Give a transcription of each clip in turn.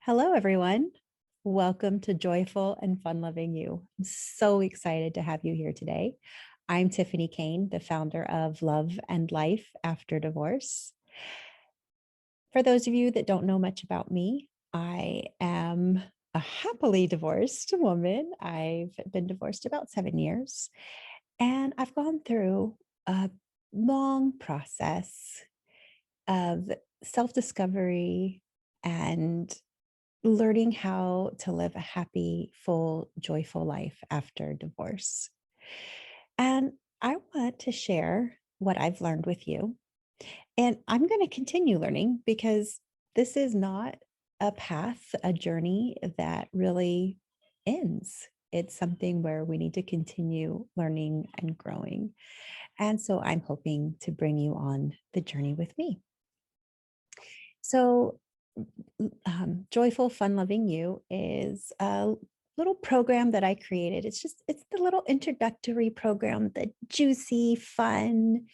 Hello, everyone. Welcome to Joyful and Fun Loving You. I'm so excited to have you here today. I'm Tiffany Kane, the founder of Love and Life After Divorce. For those of you that don't know much about me, I am a happily divorced woman. I've been divorced about 7 years, and I've gone through a long process of self discovery and learning how to live a happy, full, joyful life after divorce. And I want to share what I've learned with you. And I'm going to continue learning because this is not a path, a journey that really ends. It's something where we need to continue learning and growing. And so I'm hoping to bring you on the journey with me. So, Joyful Fun Loving You is a little program that I created. It's the little introductory program, the juicy, fun,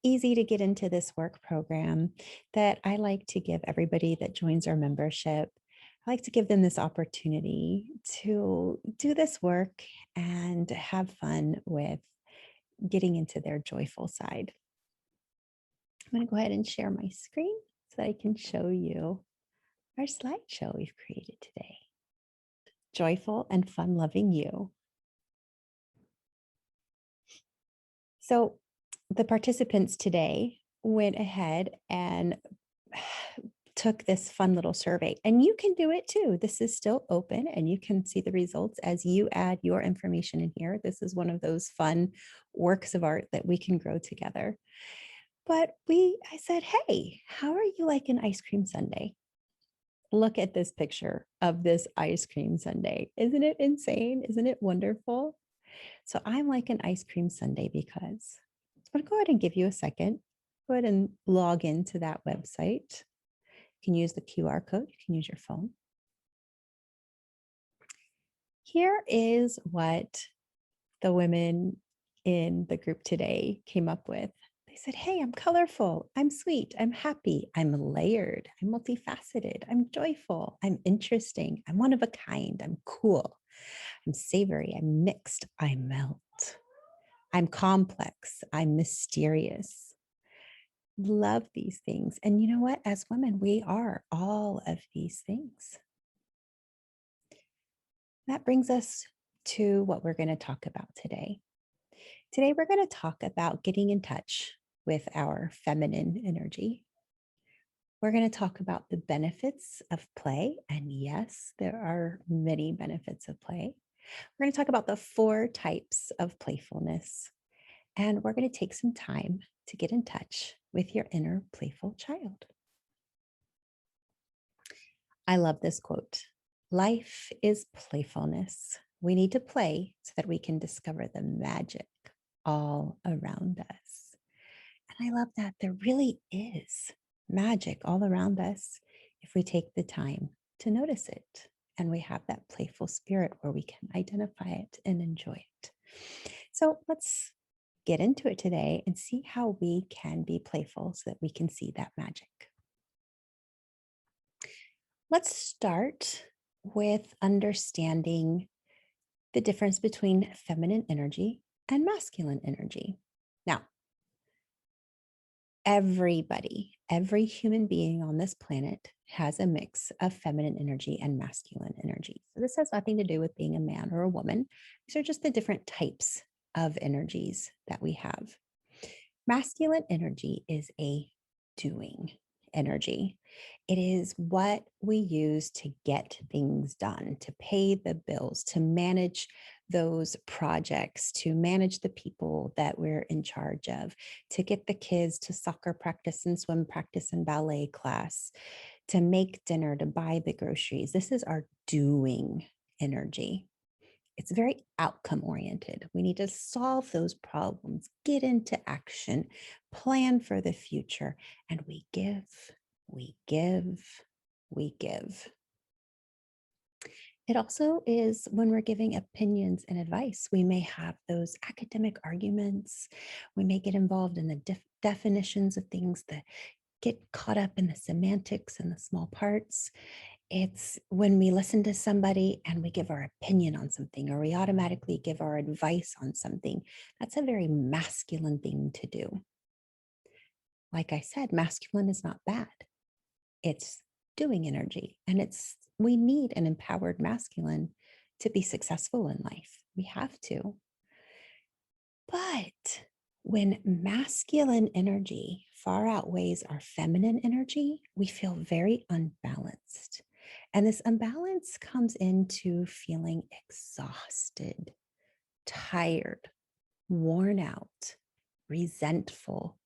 easy to get into this work program that I like to give everybody that joins our membership. I like to give them this opportunity to do this work and have fun with getting into their joyful side. I'm going to go ahead and share my screen so that I can show you our slideshow we've created today. Joyful and Fun Loving You. So the participants today went ahead and took this fun little survey, and you can do it too. This is still open and you can see the results as you add your information in here. This is one of those fun works of art that we can grow together. But I said, hey, how are you like an ice cream sundae? Look at this picture of this ice cream sundae. Isn't it insane? Isn't it wonderful? So I'm like an ice cream sundae because I'm going to go ahead and give you a second. Go ahead and log into that website. You can use the QR code. You can use your phone. Here is what the women in the group today came up with. They said, hey, I'm colorful, I'm sweet, I'm happy, I'm layered, I'm multifaceted, I'm joyful, I'm interesting, I'm one of a kind, I'm cool, I'm savory, I'm mixed, I melt, I'm complex, I'm mysterious. Love these things. And you know what? As women, we are all of these things. That brings us to what we're going to talk about today. Today, we're going to talk about getting in touch with our feminine energy. We're going to talk about the benefits of play. And yes, there are many benefits of play. We're going to talk about the 4 types of playfulness. And we're going to take some time to get in touch with your inner playful child. I love this quote. Life is playfulness. We need to play so that we can discover the magic all around us. And I love that there really is magic all around us if we take the time to notice it. And we have that playful spirit where we can identify it and enjoy it. So let's get into it today and see how we can be playful so that we can see that magic. Let's start with understanding the difference between feminine energy and masculine energy. Now, every human being on this planet has a mix of feminine energy and masculine energy. So this has nothing to do with being a man or a woman. These are just the different types of energies that we have. Masculine energy is a doing energy. It is what we use to get things done, to pay the bills, to manage those projects, to manage the people that we're in charge of, to get the kids to soccer practice and swim practice and ballet class, to make dinner, to buy the groceries. This is our doing energy. It's very outcome oriented. We need to solve those problems, get into action, plan for the future, and we give, we give, we give. It also is when we're giving opinions and advice. We may have those academic arguments. We may get involved in the definitions of things that get caught up in the semantics and the small parts. It's when we listen to somebody and we give our opinion on something, or we automatically give our advice on something. That's a very masculine thing to do. Like I said, masculine is not bad. It's doing energy. And we need an empowered masculine to be successful in life. We have to. But when masculine energy far outweighs our feminine energy, we feel very unbalanced. And this imbalance comes into feeling exhausted, tired, worn out, resentful,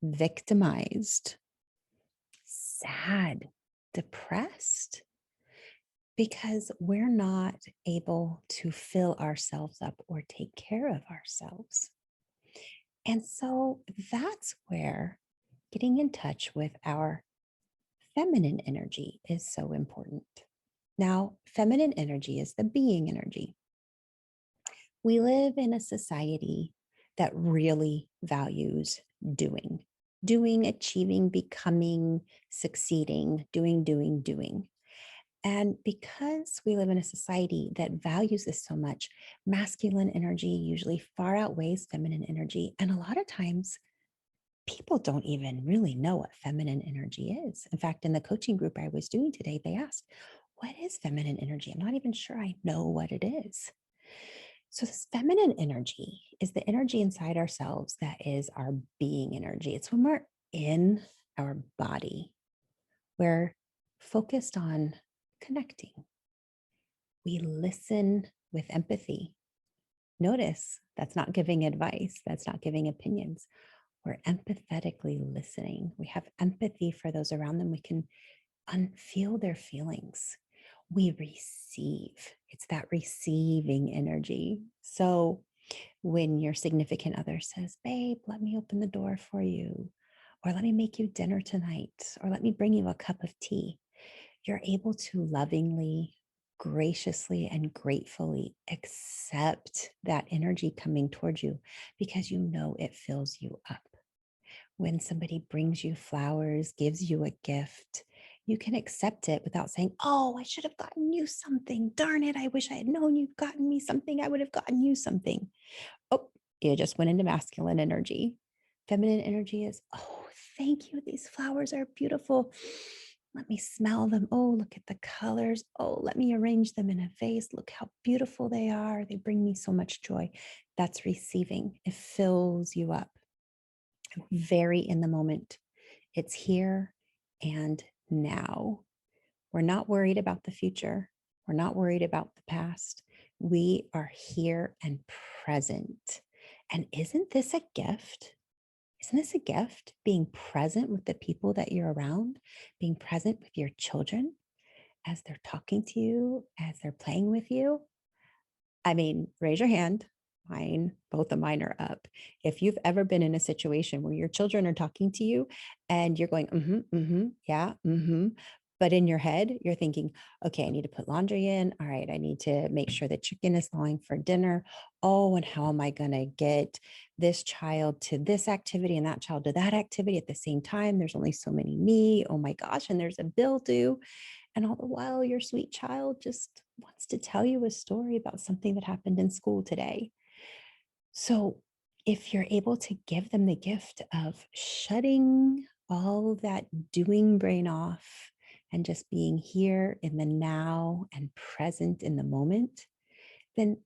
victimized, sad, depressed, because we're not able to fill ourselves up or take care of ourselves. And so that's where getting in touch with our feminine energy is so important. Now, feminine energy is the being energy. We live in a society that really values doing, achieving, becoming, succeeding, doing. And because we live in a society that values this so much, masculine energy usually far outweighs feminine energy. And a lot of times, people don't even really know what feminine energy is. In fact, in the coaching group I was doing today, they asked, "What is feminine energy?" I'm not even sure I know what it is. So, this feminine energy is the energy inside ourselves that is our being energy. It's when we're in our body, we're focused on connecting. We listen with empathy. Notice that's not giving advice, that's not giving opinions. We're empathetically listening. We have empathy for those around them. We can feel their feelings. We receive. It's that receiving energy. So when your significant other says, "Babe, let me open the door for you," or "Let me make you dinner tonight," or "Let me bring you a cup of tea," you're able to lovingly, graciously, and gratefully accept that energy coming towards you because you know it fills you up. When somebody brings you flowers, gives you a gift, you can accept it without saying, "Oh, I should have gotten you something. Darn it. I wish I had known you'd gotten me something. I would have gotten you something." Oh, you just went into masculine energy. Feminine energy is, "Oh, thank you. These flowers are beautiful. Let me smell them. Oh, look at the colors. Oh, let me arrange them in a vase. Look how beautiful they are. They bring me so much joy." That's receiving. It fills you up. Very in the moment. It's here and now. We're not worried about the future. We're not worried about the past. We are here and present. And isn't this a gift? Isn't this a gift? Being present with the people that you're around, being present with your children as they're talking to you, as they're playing with you. I mean, raise your hand. Both of mine are up. If you've ever been in a situation where your children are talking to you and you're going, yeah, but in your head, you're thinking, "Okay, I need to put laundry in. All right, I need to make sure the chicken is thawing for dinner. Oh, and how am I going to get this child to this activity and that child to that activity at the same time? There's only so many me. Oh my gosh, and there's a bill due." And all the while, your sweet child just wants to tell you a story about something that happened in school today. So, if you're able to give them the gift of shutting all that doing brain off and just being here in the now and present in the moment, then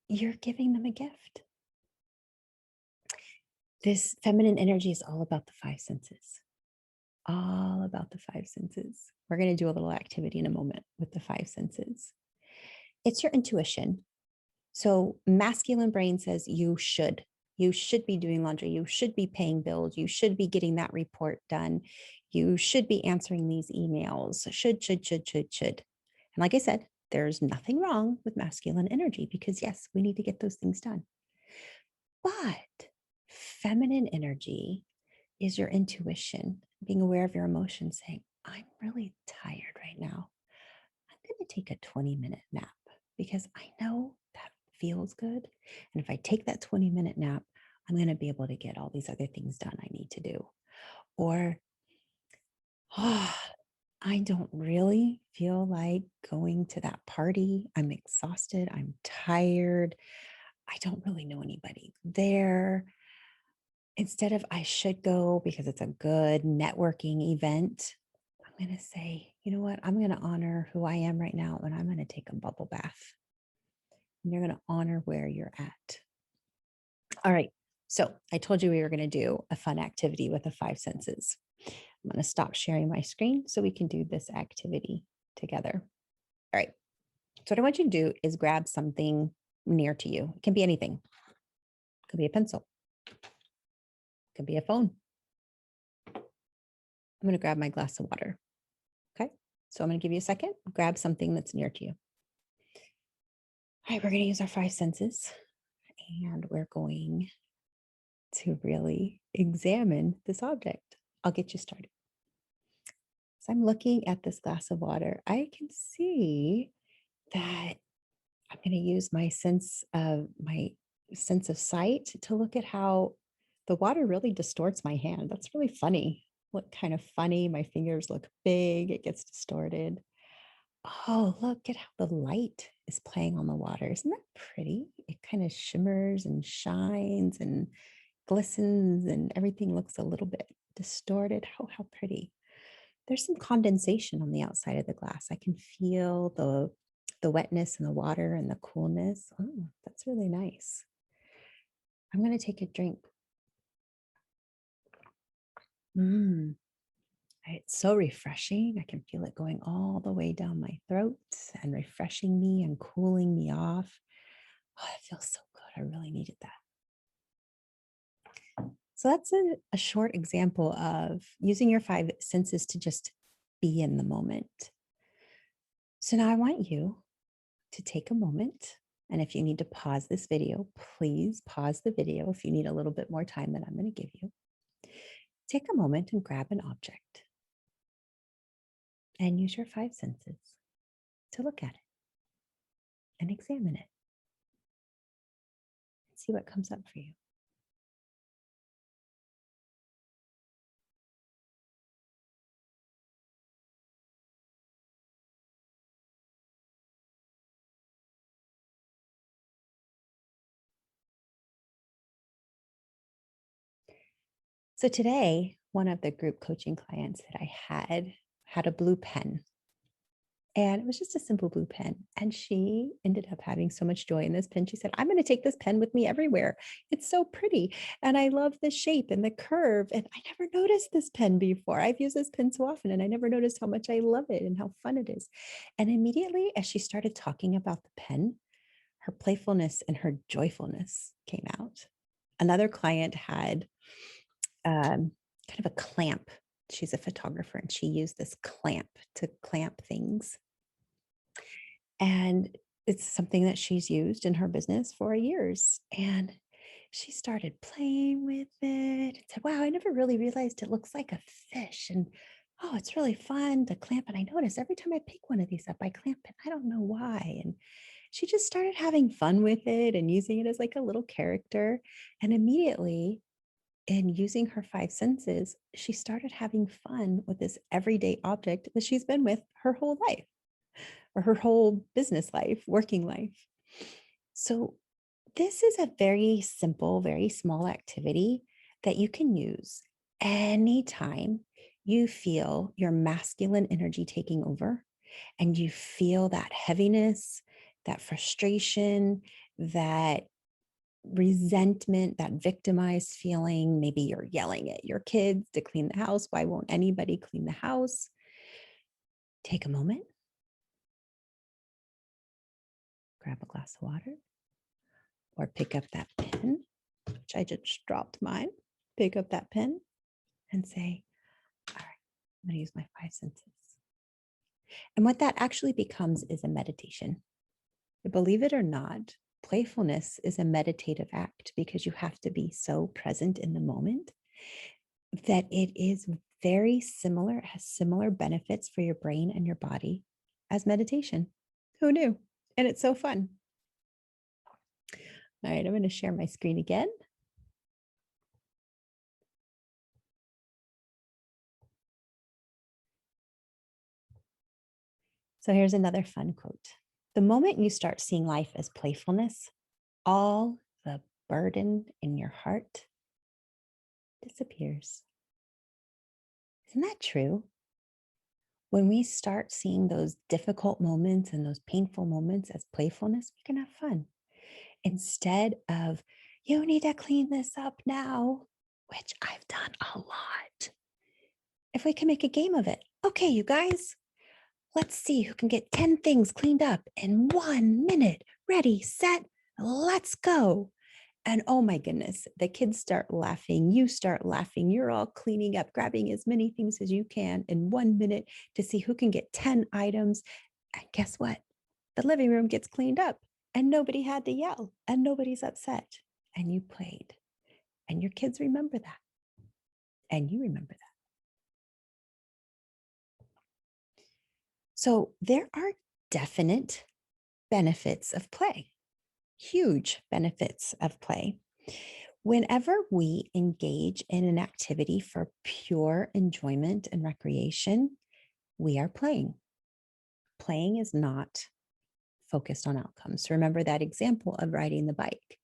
you're giving them a gift. This feminine energy is all about the five senses, all about the five senses. We're going to do a little activity in a moment with the five senses. It's your intuition. So masculine brain says you should. You should be doing laundry. You should be paying bills. You should be getting that report done. You should be answering these emails. Should. And like I said, there's nothing wrong with masculine energy because, yes, we need to get those things done. But feminine energy is your intuition, being aware of your emotions, saying, "I'm really tired right now. I'm going to take a 20-minute nap because I know that feels good. And if I take that 20-minute nap, I'm going to be able to get all these other things done I need to do." Or, "Oh, I don't really feel like going to that party. I'm exhausted. I'm tired. I don't really know anybody there. Instead of I should go because it's a good networking event, I'm going to say, you know what? I'm going to honor who I am right now and I'm going to take a bubble bath. And you're going to honor where you're at. All right. So I told you we were going to do a fun activity with the five senses. I'm going to stop sharing my screen so we can do this activity together. All right. So what I want you to do is grab something near to you. It can be anything. It could be a pencil. It could be a phone. I'm going to grab my glass of water. Okay. So I'm going to give you a second. Grab something that's near to you. All right. We're going to use our five senses and we're going to really examine this object. I'll get you started. So I'm looking at this glass of water. I can see that I'm going to use my sense of sight to look at how the water really distorts my hand. That's really funny. Look kind of funny. My fingers look big. It gets distorted. Oh, look at how the light is playing on the water. Isn't that pretty? It kind of shimmers and shines and glistens and everything looks a little bit distorted. Oh, how pretty. There's some condensation on the outside of the glass. I can feel the wetness in the water and the coolness. Oh, that's really nice. I'm going to take a drink. It's so refreshing. I can feel it going all the way down my throat and refreshing me and cooling me off. Oh, it feels so good. I really needed that. So that's a short example of using your five senses to just be in the moment. So now I want you to take a moment. And if you need to pause this video, please pause the video if you need a little bit more time than I'm going to give you. Take a moment and grab an object and use your five senses to look at it and examine it and see what comes up for you. So today, one of the group coaching clients that I had a blue pen. And it was just a simple blue pen. And she ended up having so much joy in this pen. She said, I'm going to take this pen with me everywhere. It's so pretty. And I love the shape and the curve. And I never noticed this pen before. I've used this pen so often and I never noticed how much I love it and how fun it is. And immediately as she started talking about the pen, her playfulness and her joyfulness came out. Another client had kind of a clamp. She's a photographer and she used this clamp to clamp things. And it's something that she's used in her business for years. And she started playing with it and said, wow, I never really realized it looks like a fish. And oh, it's really fun to clamp. And I notice every time I pick one of these up, I clamp it. I don't know why. And she just started having fun with it and using it as like a little character. And immediately, in using her five senses, she started having fun with this everyday object that she's been with her whole life or her whole business life, working life. So, this is a very simple, very small activity that you can use anytime you feel your masculine energy taking over and you feel that heaviness, that frustration, that resentment, that victimized feeling. Maybe you're yelling at your kids to clean the house. Why won't anybody clean the house? Take a moment, grab a glass of water, or pick up that pen, which I just dropped mine. Pick up that pen and say, all right, I'm going to use my five senses. And what that actually becomes is a meditation. Believe it or not, playfulness is a meditative act because you have to be so present in the moment that it is very similar, it has similar benefits for your brain and your body as meditation. Who knew? And it's so fun. All right, I'm going to share my screen again. So here's another fun quote. The moment you start seeing life as playfulness, all the burden in your heart disappears. Isn't that true? When we start seeing those difficult moments and those painful moments as playfulness, we can have fun instead of, you need to clean this up now, which I've done a lot. If we can make a game of it, okay, you guys, let's see who can get 10 things cleaned up in 1 minute. Ready, set, let's go. And oh my goodness, the kids start laughing. You start laughing. You're all cleaning up, grabbing as many things as you can in 1 minute to see who can get 10 items. And guess what? The living room gets cleaned up and nobody had to yell and nobody's upset. And you played. And your kids remember that. And you remember that. So there are definite benefits of play, huge benefits of play. Whenever we engage in an activity for pure enjoyment and recreation, we are playing. Playing is not focused on outcomes. Remember that example of riding the bike.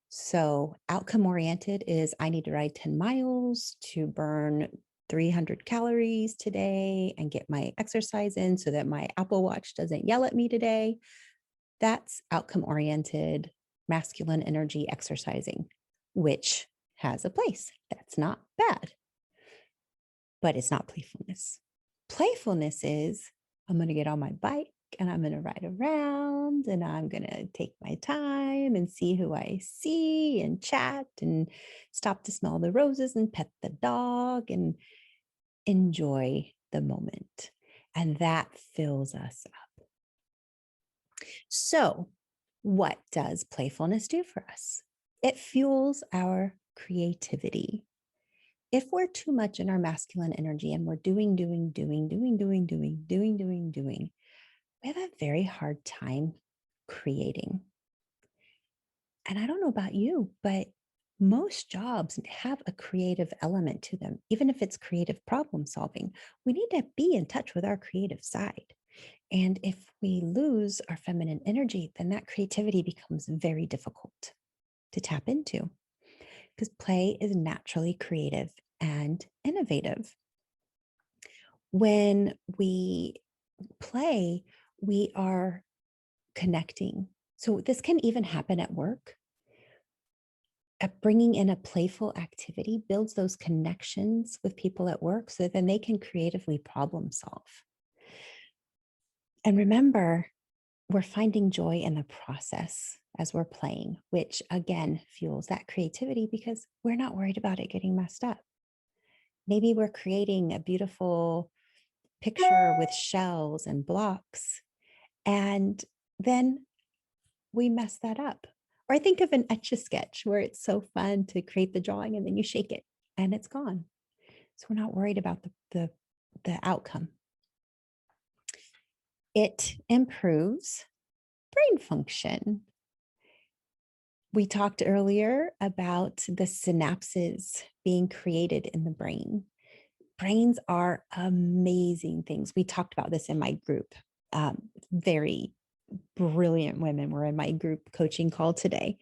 So, outcome oriented is I need to ride 10 miles to burn 300 calories today and get my exercise in so that my Apple Watch doesn't yell at me today. That's outcome oriented masculine energy exercising, which has a place. That's not bad, but it's not playfulness. Playfulness is I'm going to get on my bike and I'm going to ride around and I'm going to take my time and see who I see and chat and stop to smell the roses and pet the dog and enjoy the moment. And that fills us up. So, what does playfulness do for us? It fuels our creativity. If we're too much in our masculine energy and we're doing, we have a very hard time creating. And I don't know about you, but most jobs have a creative element to them, even if it's creative problem solving. We need to be in touch with our creative side. And if we lose our feminine energy, then that creativity becomes very difficult to tap into because play is naturally creative and innovative. When we play, we are connecting. So this can even happen at work. Bringing in a playful activity builds those connections with people at work so then they can creatively problem solve. And remember, we're finding joy in the process as we're playing, which again fuels that creativity because we're not worried about it getting messed up. Maybe we're creating a beautiful picture with shells and blocks, and then we mess that up. Or I think of an Etch-a-Sketch where it's so fun to create the drawing and then you shake it and it's gone. So we're not worried about the outcome. It improves brain function. We talked earlier about the synapses being created in the brain. Brains are amazing things. We talked about this in my group. Very brilliant women were in my group coaching call today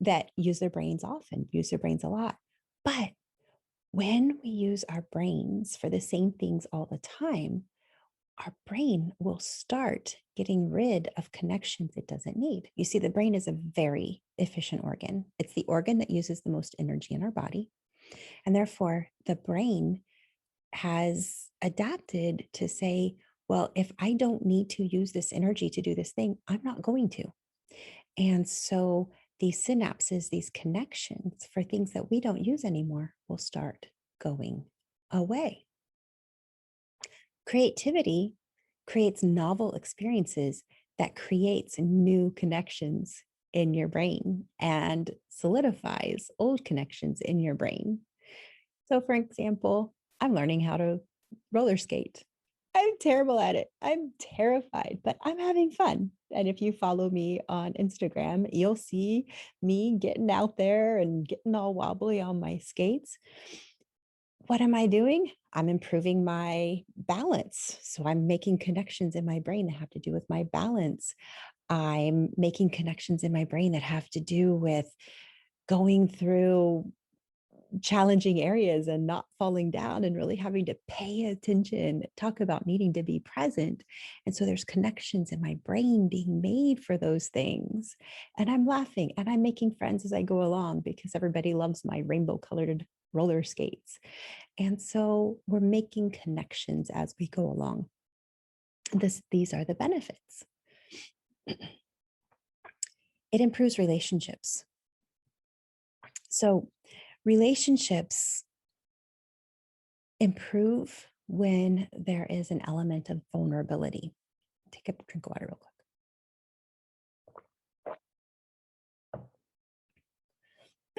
that use their brains often, use their brains a lot. But when we use our brains for the same things all the time, our brain will start getting rid of connections it doesn't need. You see, the brain is a very efficient organ. It's the organ that uses the most energy in our body. And therefore, the brain has adapted to say, well, if I don't need to use this energy to do this thing, I'm not going to. And so these synapses, these connections for things that we don't use anymore will start going away. Creativity creates novel experiences that creates new connections in your brain and solidifies old connections in your brain. So for example, I'm learning how to roller skate. I'm terrible at it. I'm terrified, but I'm having fun. And if you follow me on Instagram, you'll see me getting out there and getting all wobbly on my skates. What am I doing? I'm improving my balance. So I'm making connections in my brain that have to do with my balance. I'm making connections in my brain that have to do with going through challenging areas and not falling down and really having to pay attention, talk about needing to be present. And so there's connections in my brain being made for those things. And I'm laughing and I'm making friends as I go along because everybody loves my rainbow colored roller skates. And so we're making connections as we go along. These are the benefits. It improves relationships. So relationships improve when there is an element of vulnerability. Take a drink of water real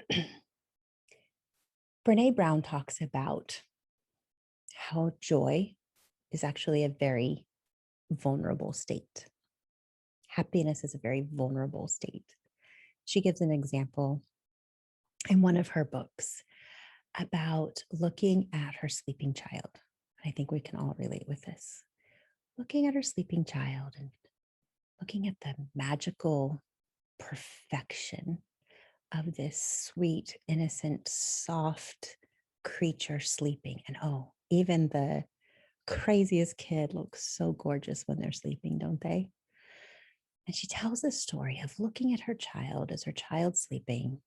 quick. Brene Brown talks about how joy is actually a very vulnerable state. Happiness is a very vulnerable state. She gives an example in one of her books about looking at her sleeping child. I think we can all relate with this. Looking at her sleeping child and looking at the magical perfection of this sweet, innocent, soft creature sleeping. And oh, even the craziest kid looks so gorgeous when they're sleeping, don't they? And she tells the story of looking at her child as her child's sleeping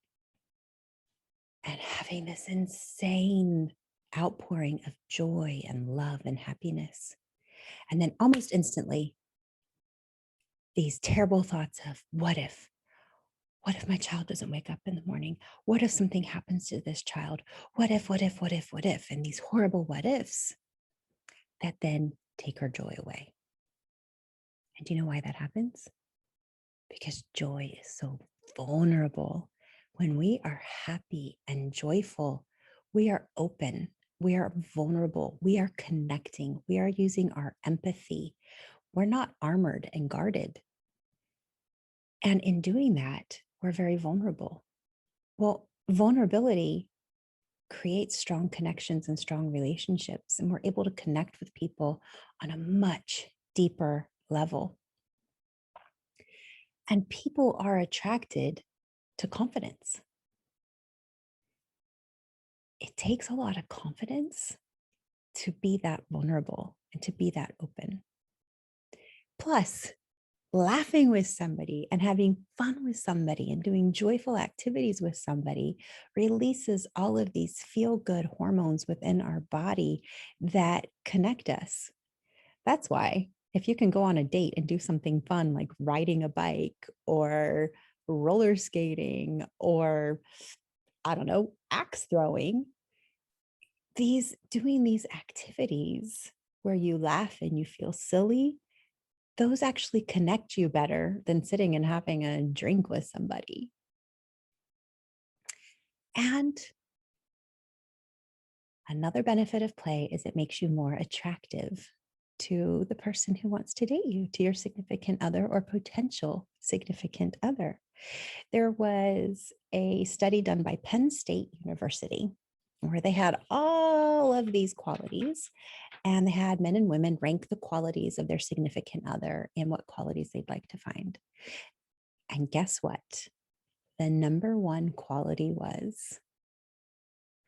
and having this insane outpouring of joy and love and happiness. And then almost instantly, these terrible thoughts of what if? What if my child doesn't wake up in the morning? What if something happens to this child? What if, what if, what if, what if? And these horrible what ifs that then take her joy away. And do you know why that happens? Because joy is so vulnerable. When we are happy and joyful, we are open, we are vulnerable, we are connecting, we are using our empathy. We're not armored and guarded. And in doing that, we're very vulnerable. Well, vulnerability creates strong connections and strong relationships, and we're able to connect with people on a much deeper level. And people are attracted to confidence. It takes a lot of confidence to be that vulnerable and to be that open. Plus, laughing with somebody and having fun with somebody and doing joyful activities with somebody releases all of these feel-good hormones within our body that connect us. That's why if you can go on a date and do something fun like riding a bike or roller skating or, I don't know, axe throwing, doing these activities where you laugh and you feel silly, those actually connect you better than sitting and having a drink with somebody. And another benefit of play is it makes you more attractive to the person who wants to date you, to your significant other or potential significant other. There was a study done by Penn State University where they had all of these qualities and they had men and women rank the qualities of their significant other and what qualities they'd like to find. And guess what? The number one quality was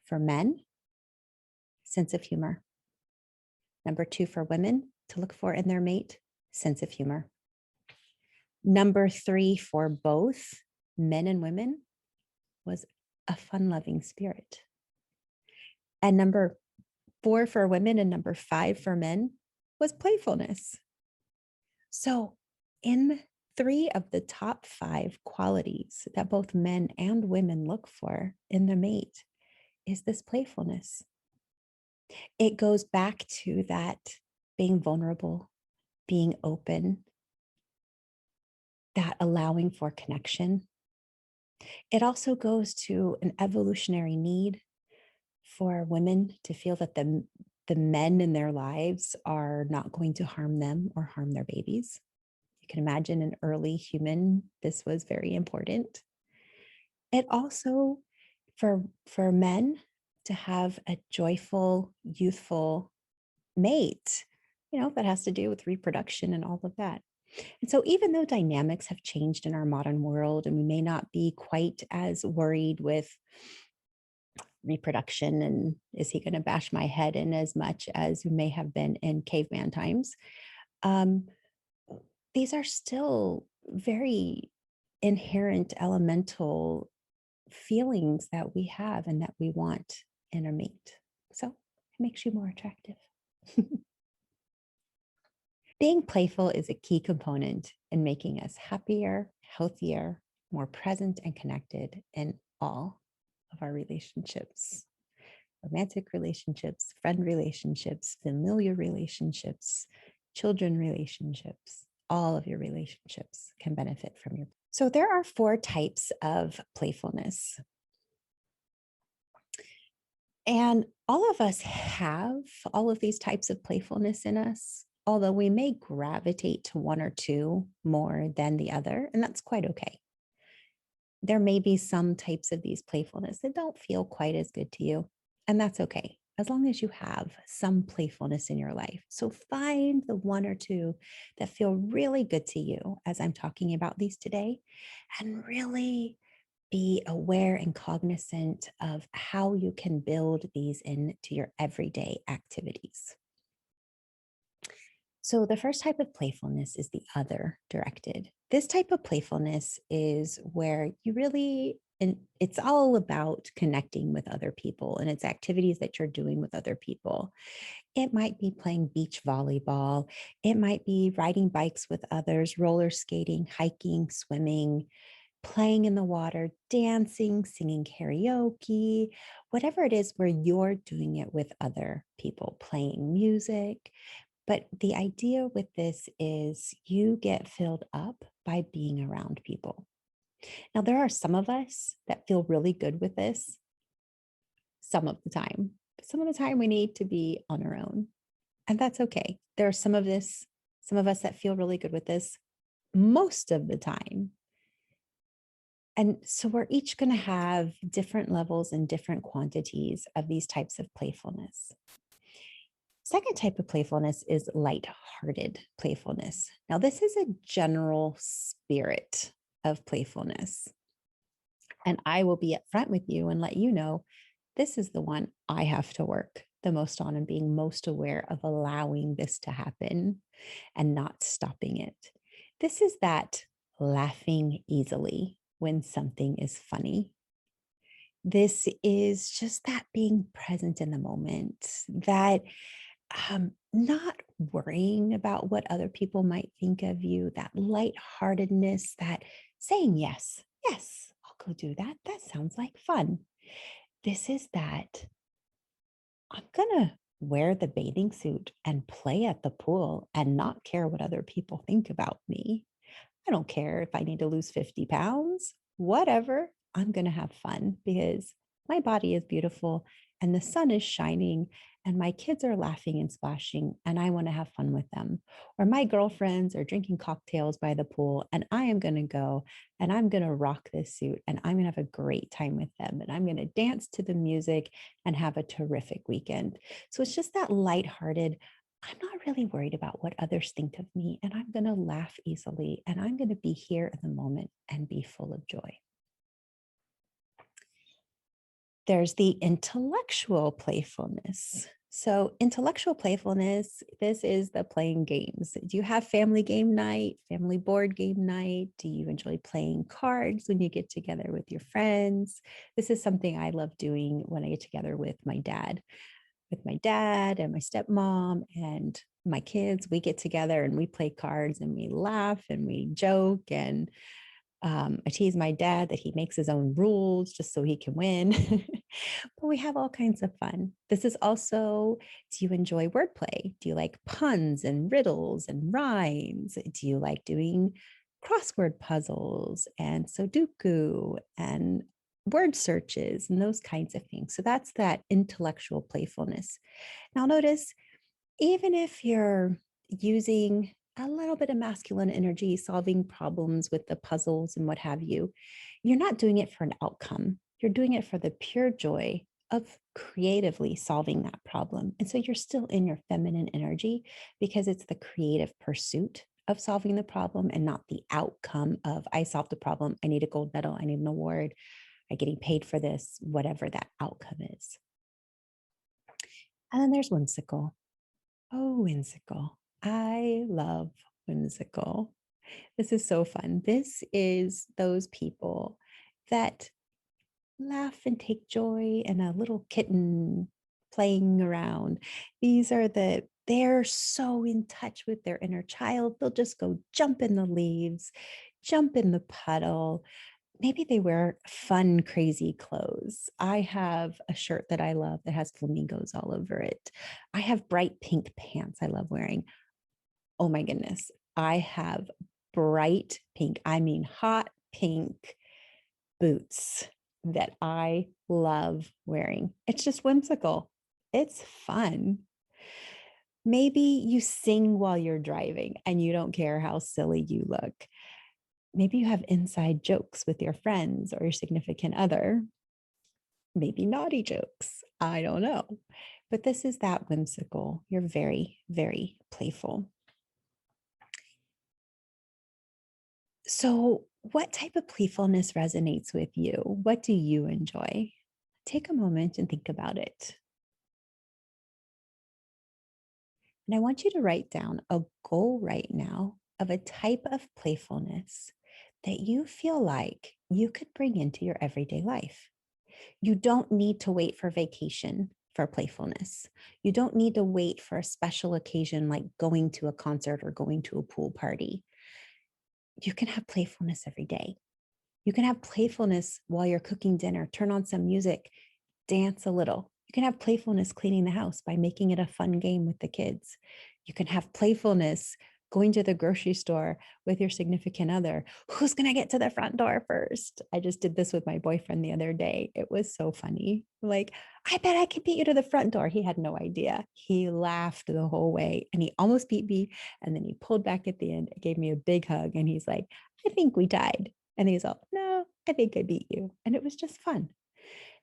for men, sense of humor. Number two for women to look for in their mate, sense of humor. Number three for both men and women was a fun-loving spirit. And number four for women and number five for men was playfulness. So in three of the top five qualities that both men and women look for in the mate is this playfulness. It goes back to that being vulnerable, being open, that allowing for connection. It also goes to an evolutionary need for women to feel that the men in their lives are not going to harm them or harm their babies. You can imagine an early human, this was very important. It also, for men to have a joyful, youthful mate, that has to do with reproduction and all of that. And so, even though dynamics have changed in our modern world, and we may not be quite as worried with reproduction and is he going to bash my head in as much as we may have been in caveman times, um, these are still very inherent elemental feelings that we have and that we want in a mate. So it makes you more attractive. Being playful is a key component in making us happier, healthier, more present, and connected in all of our relationships: romantic relationships, friend relationships, familiar relationships, children relationships. All of your relationships can benefit from your. So there are 4 types of playfulness. And all of us have all of these types of playfulness in us, although we may gravitate to one or two more than the other, and that's quite okay. There may be some types of these playfulness that don't feel quite as good to you, and that's okay, as long as you have some playfulness in your life. So find the one or two that feel really good to you as I'm talking about these today, and really be aware and cognizant of how you can build these into your everyday activities. So, the first type of playfulness is the other directed. This type of playfulness is where you really, and it's all about connecting with other people, and it's activities that you're doing with other people. It might be playing beach volleyball, it might be riding bikes with others, roller skating, hiking, swimming, playing in the water, dancing, singing karaoke, whatever it is where you're doing it with other people, playing music. But the idea with this is you get filled up by being around people. Now, there are some of us that feel really good with this some of the time. Some of the time we need to be on our own, and that's okay. There are some of us that feel really good with this most of the time. And so we're each going to have different levels and different quantities of these types of playfulness. Second type of playfulness is lighthearted playfulness. Now, this is a general spirit of playfulness. And I will be upfront with you and let you know this is the one I have to work the most on and being most aware of allowing this to happen and not stopping it. This is that laughing easily when something is funny. This is just that being present in the moment, that not worrying about what other people might think of you, that lightheartedness, that saying yes, yes, I'll go do that. That sounds like fun. This is that I'm going to wear the bathing suit and play at the pool and not care what other people think about me. I don't care if I need to lose 50 pounds, whatever. I'm going to have fun because my body is beautiful and the sun is shining and my kids are laughing and splashing and I want to have fun with them. Or my girlfriends are drinking cocktails by the pool and I am going to go and I'm going to rock this suit and I'm going to have a great time with them and I'm going to dance to the music and have a terrific weekend. So it's just that lighthearted, I'm not really worried about what others think of me, and I'm going to laugh easily, and I'm going to be here in the moment and be full of joy. There's the intellectual playfulness. So, intellectual playfulness, this is the playing games. Do you have family game night, family board game night? Do you enjoy playing cards when you get together with your friends? This is something I love doing when I get together with my dad and my stepmom and my kids. We get together and we play cards and we laugh and we joke. And I tease my dad that he makes his own rules just so he can win. But we have all kinds of fun. This is also, do you enjoy wordplay? Do you like puns and riddles and rhymes? Do you like doing crossword puzzles and Sudoku and word searches and those kinds of things? So that's that intellectual playfulness. Now, notice, even if you're using a little bit of masculine energy, solving problems with the puzzles and what have you, you're not doing it for an outcome. You're doing it for the pure joy of creatively solving that problem. And so you're still in your feminine energy because it's the creative pursuit of solving the problem and not the outcome of I solved the problem. I need a gold medal. I need an award. I'm getting paid for this, whatever that outcome is. And then there's whimsical. Oh, whimsical. I love whimsical. This is so fun. This is those people that laugh and take joy in a little kitten playing around. They're so in touch with their inner child. They'll just go jump in the leaves, jump in the puddle. Maybe they wear fun, crazy clothes. I have a shirt that I love that has flamingos all over it. I have bright pink pants I love wearing. Oh my goodness. I have bright pink, I mean hot pink boots that I love wearing. It's just whimsical. It's fun. Maybe you sing while you're driving and you don't care how silly you look. Maybe you have inside jokes with your friends or your significant other. Maybe naughty jokes. I don't know. But this is that whimsical. You're very, very playful. So, what type of playfulness resonates with you? What do you enjoy? Take a moment and think about it. And I want you to write down a goal right now of a type of playfulness that you feel like you could bring into your everyday life. You don't need to wait for vacation for playfulness. You don't need to wait for a special occasion like going to a concert or going to a pool party. You can have playfulness every day. You can have playfulness while you're cooking dinner, turn on some music, dance a little. You can have playfulness cleaning the house by making it a fun game with the kids. You can have playfulness going to the grocery store with your significant other. Who's going to get to the front door first? I just did this with my boyfriend the other day. It was so funny. Like, I bet I could beat you to the front door. He had no idea. He laughed the whole way and he almost beat me. And then he pulled back at the end, gave me a big hug. And he's like, I think we tied. And he's all, no, I think I beat you. And it was just fun.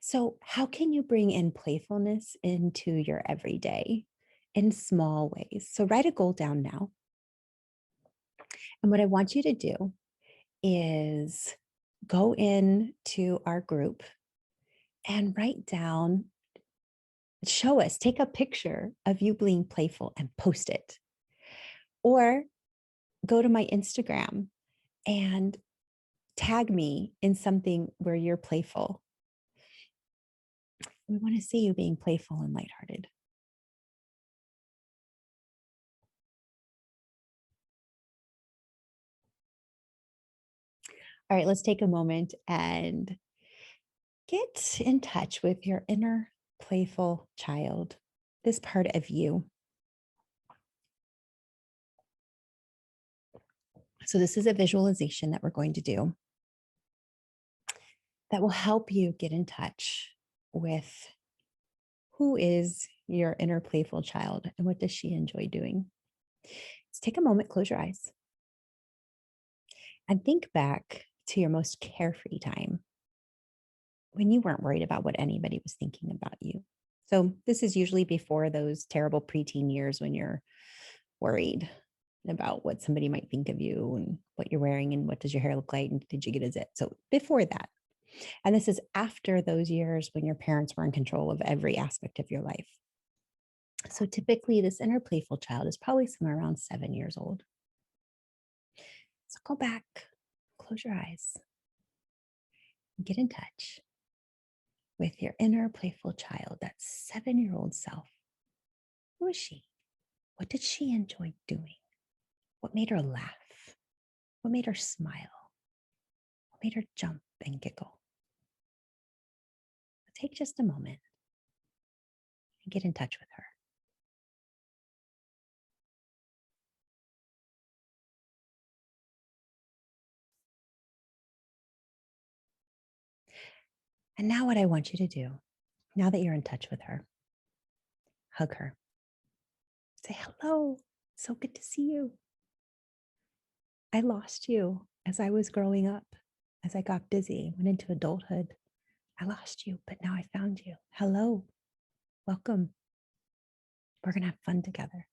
So, how can you bring in playfulness into your everyday in small ways? So, write a goal down now. And what I want you to do is go into our group and write down, show us, take a picture of you being playful and post it. Or go to my Instagram and tag me in something where you're playful. We want to see you being playful and lighthearted. All right, let's take a moment and get in touch with your inner playful child, this part of you. So, this is a visualization that we're going to do that will help you get in touch with who is your inner playful child and what does she enjoy doing. Let's take a moment, close your eyes, and think back to your most carefree time when you weren't worried about what anybody was thinking about you. So, this is usually before those terrible preteen years when you're worried about what somebody might think of you and what you're wearing and what does your hair look like and did you get a zit. So, before that. And this is after those years when your parents were in control of every aspect of your life. So, typically, this inner playful child is probably somewhere around 7 years old. So, go back, close your eyes, and get in touch with your inner playful child, that 7 year old self. Who is she? What did she enjoy doing? What made her laugh? What made her smile? What made her jump and giggle? Take just a moment and get in touch with her. And now, what I want you to do, now that you're in touch with her, hug her. Say, hello, so good to see you. I lost you as I was growing up, as I got busy, went into adulthood. I lost you, but now I found you. Hello, welcome. We're going to have fun together.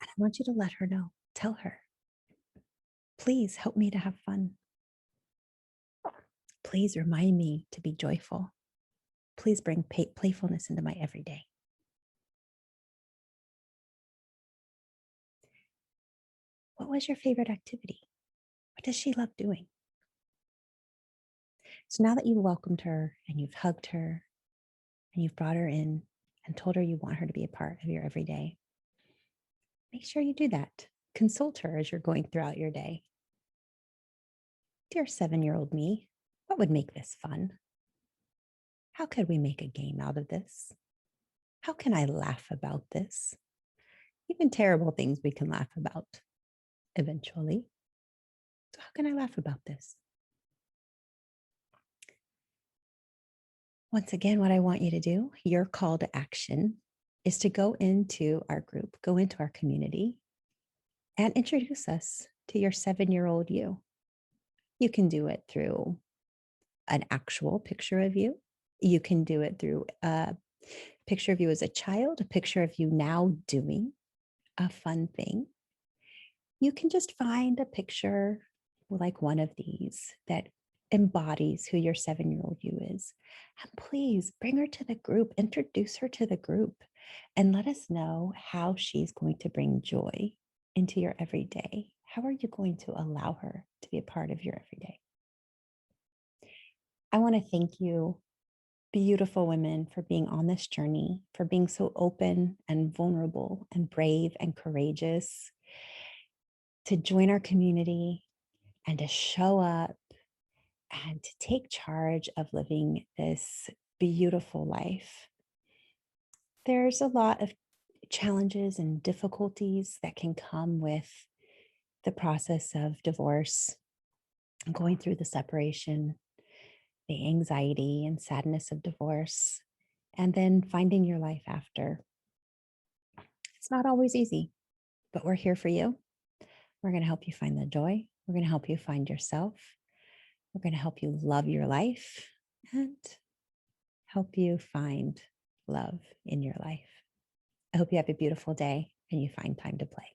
And I want you to let her know. Tell her, please help me to have fun. Please remind me to be joyful. Please bring playfulness into my everyday. What was your favorite activity? What does she love doing? So now that you've welcomed her and you've hugged her and you've brought her in and told her you want her to be a part of your everyday, make sure you do that. Consult her as you're going throughout your day. Dear 7-year-old me, what would make this fun? How could we make a game out of this? How can I laugh about this? Even terrible things we can laugh about eventually. So, how can I laugh about this? Once again, what I want you to do, your call to action, is to go into our group, go into our community, and introduce us to your 7-year-old you. You can do it through an actual picture of you. You can do it through a picture of you as a child, a picture of you now doing a fun thing. You can just find a picture like one of these that embodies who your 7-year-old you is. And please bring her to the group, introduce her to the group, and let us know how she's going to bring joy into your everyday. How are you going to allow her to be a part of your everyday? I want to thank you, beautiful women, for being on this journey, for being so open and vulnerable and brave and courageous to join our community and to show up and to take charge of living this beautiful life. There's a lot of challenges and difficulties that can come with the process of divorce, going through the separation, the anxiety and sadness of divorce, and then finding your life after. It's not always easy, but we're here for you. We're going to help you find the joy. We're going to help you find yourself. We're going to help you love your life and help you find love in your life. I hope you have a beautiful day and you find time to play.